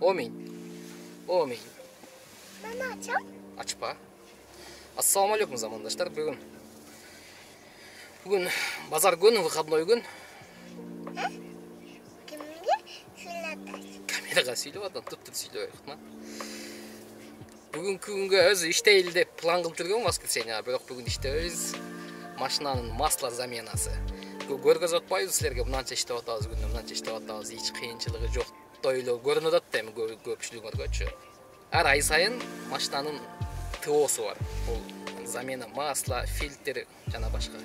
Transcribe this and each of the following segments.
Omin. Ben açam. Açpa. Assalamu alaikum zamandaşlar. Bugün bazar günü, выходной gün. Kimге söyledin? Kameraga сүйлөп атам, туп-туп сүйлөп атам. Бүгүнкү күнгө өзү иштейли деп план кылып жүргөн воскресенье, бирок бүгүн иштебейбиз. Машинанын масло заменасы. Көргөзүп атпайбыз силерге, мынанча иштеп атабыз, күндө мынанча иштеп атабыз, эч кыйынчылыгы жок. Тойло көрүнүп атат эми көпчүлүгүңөргөчү. Ар ай сайын машинанын ТОсу бар. Бул замена масла, фильтр жана башка.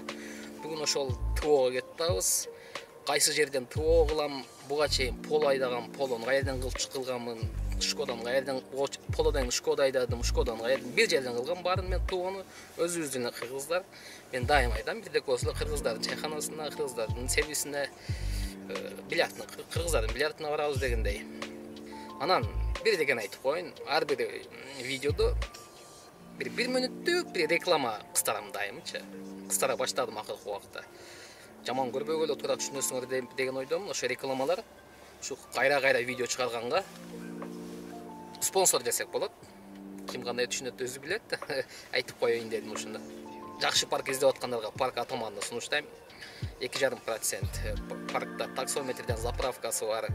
Бүгүн ошол ТОго кетип атабыз. Кайсы жерден ТО кылам, буга чейин поло айдаган, полону каерден кылганмын, Шкодан каерден, полодон Шкода айдадым, Шкодан каерден, бир жерден кылган баарын мен ТОну, өзүбүздүн кыргыздар. Мен дайым айдам, бирдек болсо кыргыздардын чайханасына, кыргыздардын сервисине, кыргыздардын бильярдына барабыз дегендей. Анан бир деген айтып коеюн, ар бир видеодо бир мүнөттүк бир реклама кыстарам дайымчы. Кыстара баштадым акыркы убакта. Жаман көрбөгө эле туура түшүнөсүңөр деген ойдомун. Ошо рекламалар ушу кайра видео чыгарганга спонсор десек болот. Ким кандай түшүнөт өзү билет. Айтып коеюн дедим ушунда. Жакшы парк издеп аткандарга парк атаманды сунуштайм. 2,5% паркта таксометрден заправкасы бар.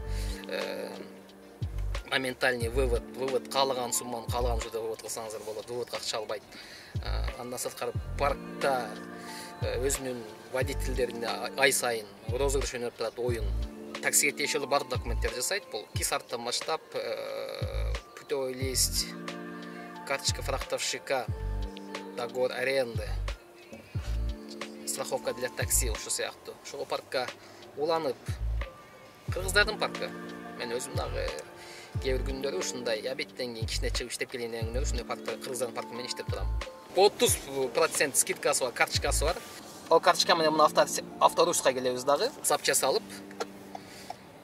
Моментальный вывод каалаган сумманы каалаган жерде вывод кылсаңыздар болот. Выводко акча албайт. Андан сырткары паркта өзүнүн водительдерине ай сайын розыгрыш өнөп турат оюн. Таксиге тиешелүү бардык документтер жасайт. Бул кисарттан баштап путевой лист, карточка фрахтовщика, договор аренды, страховка для такси ошо сыяктуу. Ошол паркка уланып, кыргыздардын паркы. Мен өзүм дагы кээ бир күндөрү ушундай обедтен кийин кичине чыгып иштеп келген күндөрү ушундай паркта кыргыздардын паркы менен иштеп турам. 30% скидкасы бар, карточкасы бар. Ол карточка менен мына авторусқа келебиз дагы, запчасы алып,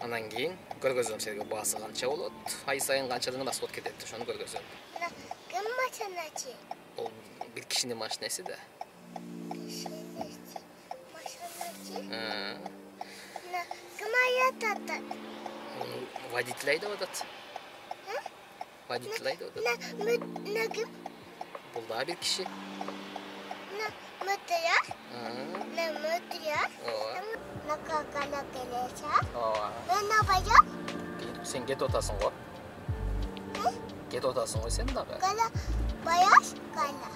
анан кийин көргөзөм силерге баасы канча болот, ай сайын канчадан расход кетет, ошону көргөзөм. Ким машиначы? Ол бир кишинин машинеси да. Машиначы? Ким аятат? Водитель айдап атат. Водитель айдап атат. Ким? Бул да бир киши. Мөтөйөр? Мөтөйөр? Ооба. Накакала келеча? Ооба. Мен абайым? Сен кетип атасың го. Кетип атасың го сен дагы. Кала баяш кала.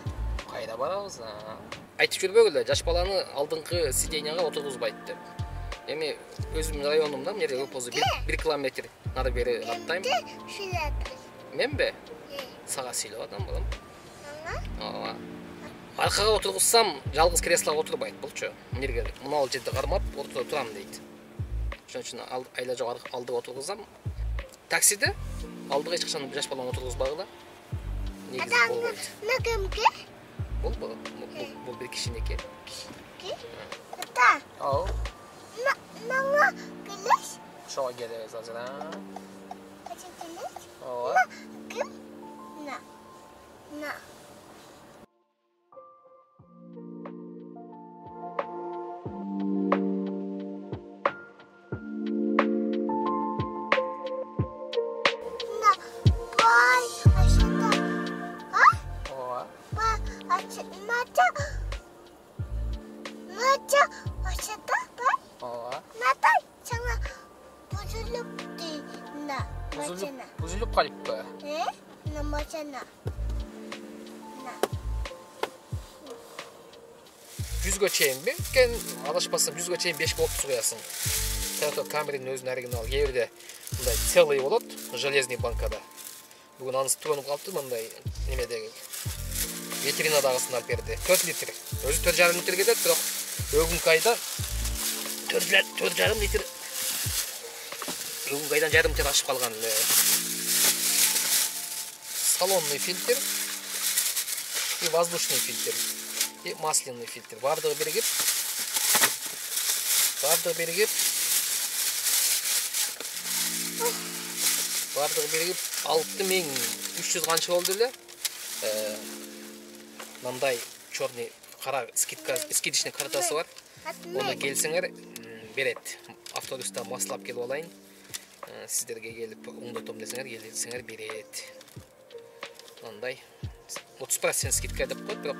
Кайда барабыз? Айтып жүрбөгүлө, жаш баланы алдыңкы сиденияга отургузбайт деп. Эми өзүмдүн районумда эмне көп болсо 1 километр нары бери аттайм. Менби? Сага сүйлөп атам балам. Ооба. Аркага отургузсам, жалгыз креслого отурбайт болчу. Эмнеге мына жерде кармап ортодо турам дейт. Ошон үчүн айла жок алдыга отургузсам, таксиде алдыга эч качан жаш баланы отургузбагыла. Негизи болбойт. Кимге? Бул бир кишиники. Ата. Оо. Наңа келеш? Ошого келебиз азыр. Качан келеш? Ооба. Ким? На. Buzulup kalıptı. Na maçana. Na. 100 çeyin bir. Ken alışmasın 100 çeyin 5 volt koyarsın. Tato kameranın özünün original yerde bunday целый болот, железный банкада. Бүгүн анысы туранып калыпты мындай немедеги. Ветеринадагысын алып берди. 4 литр. Өзү 4,5 литр кетет, бирок өгүнкү айда 4,5 литр. Өгүнкү айдан жарым литр ашып калган. Салонный фильтр и воздушный фильтр и масляный фильтр. Бардыгы биригип 6300 канча болду эле. Мындай черный кара скидочный картасы бар. Оны келсеңер берет. Автобуста маслап келип алайын. Сіздерге келіп оңдотом десеңер, келсеңер береді. Мындай 30% скидка деп қойды, бірақ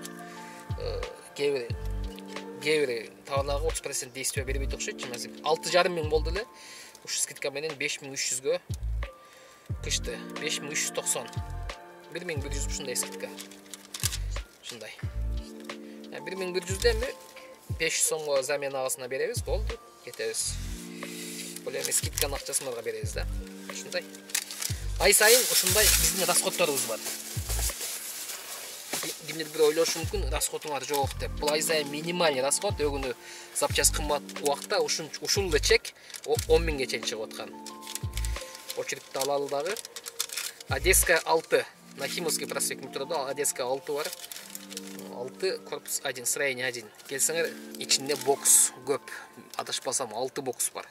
кейбір тағаларға 30% действия бербейді ұқсайды. 6,5 мың болды эле. Ушу скидка менен 5300-гө кышты. 5390. 1100 ушундай скидка. Ушундай. 1100 эми 500 сомго заменасына беребиз, болду. Кетебиз. Бул эми скидканын акчасын алга беребиз да. Ушундай. Ай сайын ушундай биздин расходторубуз бар. Кимдир бир ойлошу мүмкүн, расходуңар жок деп. Бул ай сайын минимальный расход, өгүнү запчас кымбат убакта ушул эле чек 10 миңге чейин чыгып аткан. Очередти алалы дагы. Одесская 6, Нахимовский проспект метрода Одесская 6 бар. 6 корпус 1, строение 1. Келсеңер, ичинде бокс көп. Адашпасам 6 бокс бар.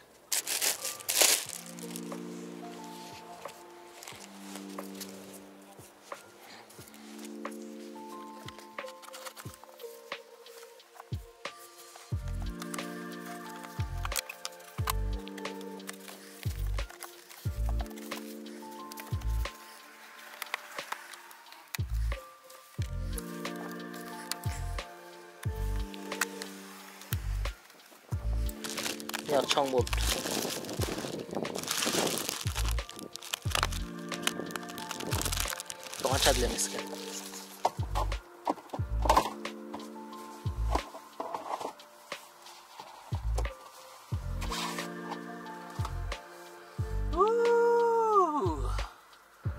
Ya çam oldu. Doğan çadilemiz ki.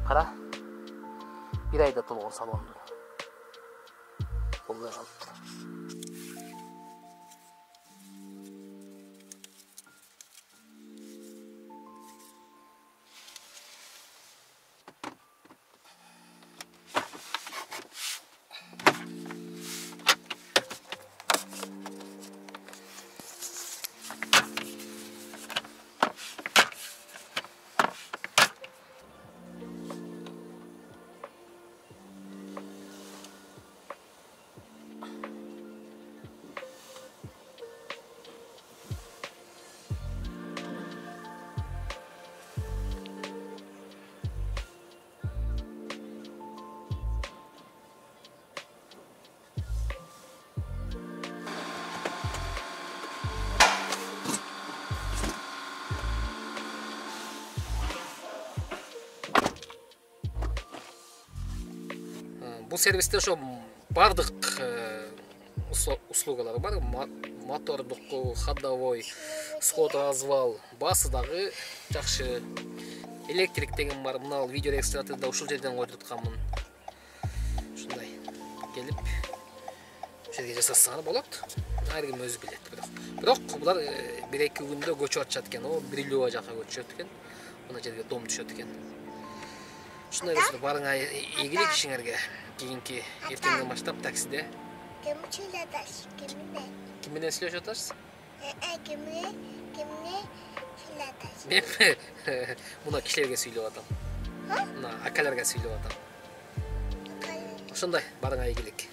Kara. Bir ayda tolğun salondu. Oldu kaldı. Bu serviste şu бардык услугалар бар. Мотордук, ходовой, сход развал, басы дагы жакшы. Электрик деген бар. Мына видео регистраторда ушул жерден коюп атканмын. Ушундай келип жерге жасасаңар болот. Ар ким өзү билет, бирок булар 1-2 күндө көчүп атышат экен. О, Брилева жака көчүп экен. Мына жерге дом түшөт экен. Ушундай болсо барыңа ийгилик ишиңерге. Keyinki ertenden başlap takside. Kimine söylüyor atarsın? Kimine atarsın? Ben mi? Buna kişilerge söylüyor adam. Buna akalarga söylüyor adam. Şunday, barına ilgilik.